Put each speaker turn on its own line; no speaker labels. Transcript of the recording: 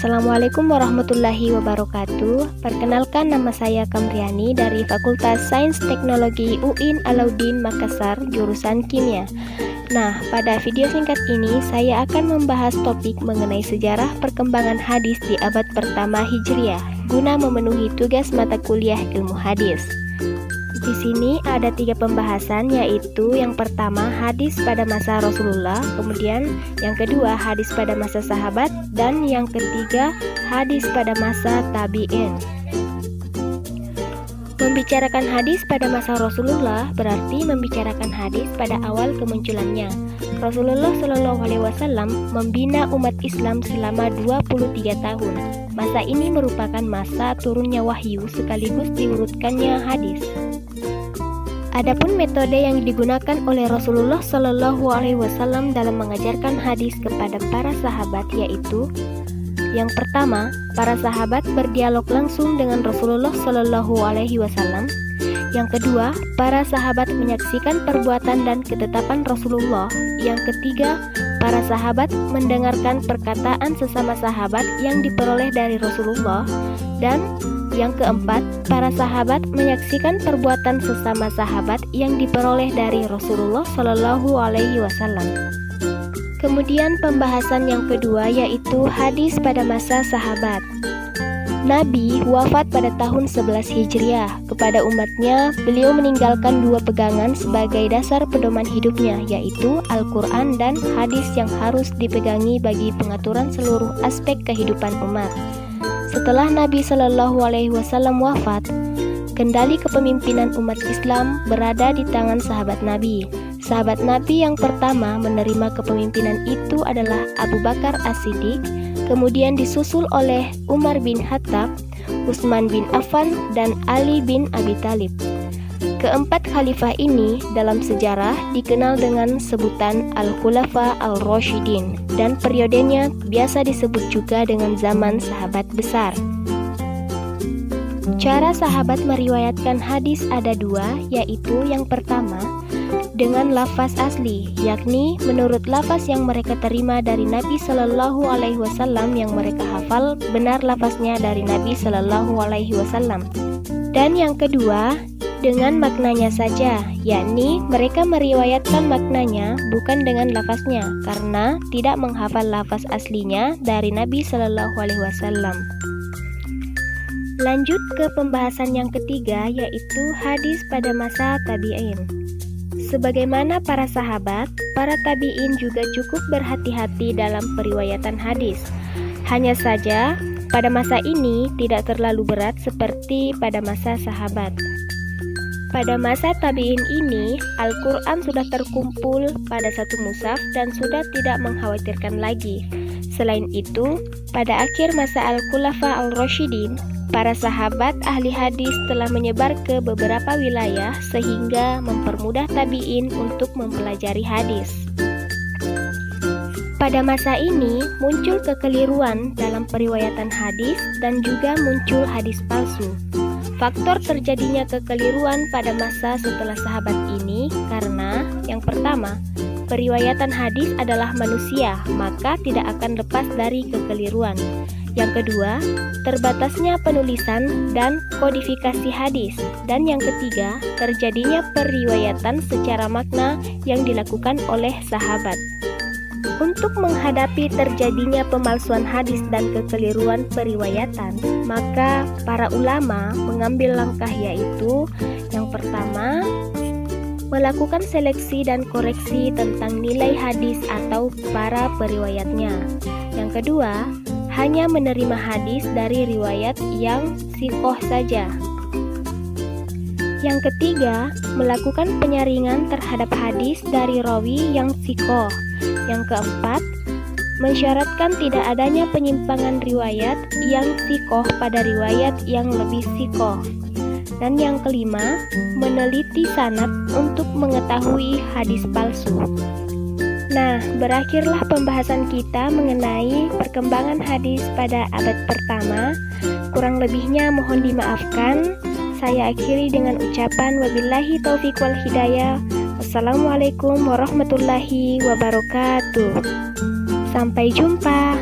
Assalamualaikum warahmatullahi wabarakatuh. Perkenalkan, nama saya Kamriani dari Fakultas Sains Teknologi UIN Alauddin Makassar, jurusan Kimia. Nah, pada video singkat ini saya akan membahas topik mengenai sejarah perkembangan hadis di abad pertama Hijriah guna memenuhi tugas mata kuliah ilmu hadis. Di sini ada 3 pembahasan, yaitu yang pertama hadis pada masa Rasulullah, kemudian yang kedua hadis pada masa sahabat, dan yang ketiga hadis pada masa tabi'in. Membicarakan hadis pada masa Rasulullah berarti membicarakan hadis pada awal kemunculannya. Rasulullah Shallallahu Alaihi Wasallam membina umat Islam selama 23 tahun. Masa ini merupakan masa turunnya wahyu sekaligus diurutkannya hadis. Adapun metode yang digunakan oleh Rasulullah Shallallahu Alaihi Wasallam dalam mengajarkan hadis kepada para sahabat yaitu: yang pertama, para sahabat berdialog langsung dengan Rasulullah Shallallahu Alaihi Wasallam. Yang kedua, para sahabat menyaksikan perbuatan dan ketetapan Rasulullah. Yang ketiga, para sahabat mendengarkan perkataan sesama sahabat yang diperoleh dari Rasulullah. Dan yang keempat, para sahabat menyaksikan perbuatan sesama sahabat yang diperoleh dari Rasulullah Shallallahu Alaihi Wasallam. Kemudian pembahasan yang kedua yaitu hadis pada masa sahabat. Nabi wafat pada tahun 11 Hijriah. Kepada umatnya, beliau meninggalkan 2 pegangan sebagai dasar pedoman hidupnya, yaitu Al-Quran dan hadis yang harus dipegangi bagi pengaturan seluruh aspek kehidupan umat. Setelah Nabi Shallallahu Alaihi Wasallam wafat, kendali kepemimpinan umat Islam berada di tangan sahabat Nabi. Sahabat Nabi yang pertama menerima kepemimpinan itu adalah Abu Bakar As-Siddiq, kemudian disusul oleh Umar bin Khattab, Utsman bin Affan, dan Ali bin Abi Thalib. Keempat khalifah ini dalam sejarah dikenal dengan sebutan Al-Khulafa Al-Rasyidin, dan periodenya biasa disebut juga dengan zaman sahabat besar. Cara sahabat meriwayatkan hadis ada 2, yaitu yang pertama dengan lafaz asli, yakni menurut lafaz yang mereka terima dari Nabi Shallallahu Alaihi Wasallam, yang mereka hafal benar lafaznya dari Nabi Shallallahu Alaihi Wasallam. Dan yang kedua dengan maknanya saja, yakni mereka meriwayatkan maknanya bukan dengan lafaznya, karena tidak menghafal lafaz aslinya dari Nabi Shallallahu Alaihi Wasallam. Lanjut ke pembahasan yang ketiga, yaitu hadis pada masa tabi'in. Sebagaimana para sahabat, para tabi'in juga cukup berhati-hati dalam periwayatan hadis. Hanya saja, pada masa ini tidak terlalu berat seperti pada masa sahabat. Pada masa tabi'in ini, Al-Quran sudah terkumpul pada satu mushaf dan sudah tidak mengkhawatirkan lagi. Selain itu, pada akhir masa Al-Khulafa Al-Rasyidin, para sahabat ahli hadis telah menyebar ke beberapa wilayah sehingga mempermudah tabi'in untuk mempelajari hadis. Pada masa ini muncul kekeliruan dalam periwayatan hadis dan juga muncul hadis palsu. Faktor terjadinya kekeliruan pada masa setelah sahabat ini karena yang pertama, periwayatan hadis adalah manusia, maka tidak akan lepas dari kekeliruan. Yang kedua, terbatasnya penulisan dan kodifikasi hadis. Dan yang ketiga, terjadinya periwayatan secara makna yang dilakukan oleh sahabat. Untuk menghadapi terjadinya pemalsuan hadis dan kekeliruan periwayatan, maka para ulama mengambil langkah, yaitu yang pertama, melakukan seleksi dan koreksi tentang nilai hadis atau para periwayatnya. Yang kedua, hanya menerima hadis dari riwayat yang sihah saja. Yang ketiga, melakukan penyaringan terhadap hadis dari rawi yang sihah. Yang keempat, mensyaratkan tidak adanya penyimpangan riwayat yang sihah pada riwayat yang lebih sihah. Dan yang kelima, meneliti sanad untuk mengetahui hadis palsu. Nah, berakhirlah pembahasan kita mengenai perkembangan hadis pada abad pertama. Kurang lebihnya mohon dimaafkan. Saya akhiri dengan ucapan wabillahi taufiq wal hidayah. Wassalamualaikum warahmatullahi wabarakatuh. Sampai jumpa.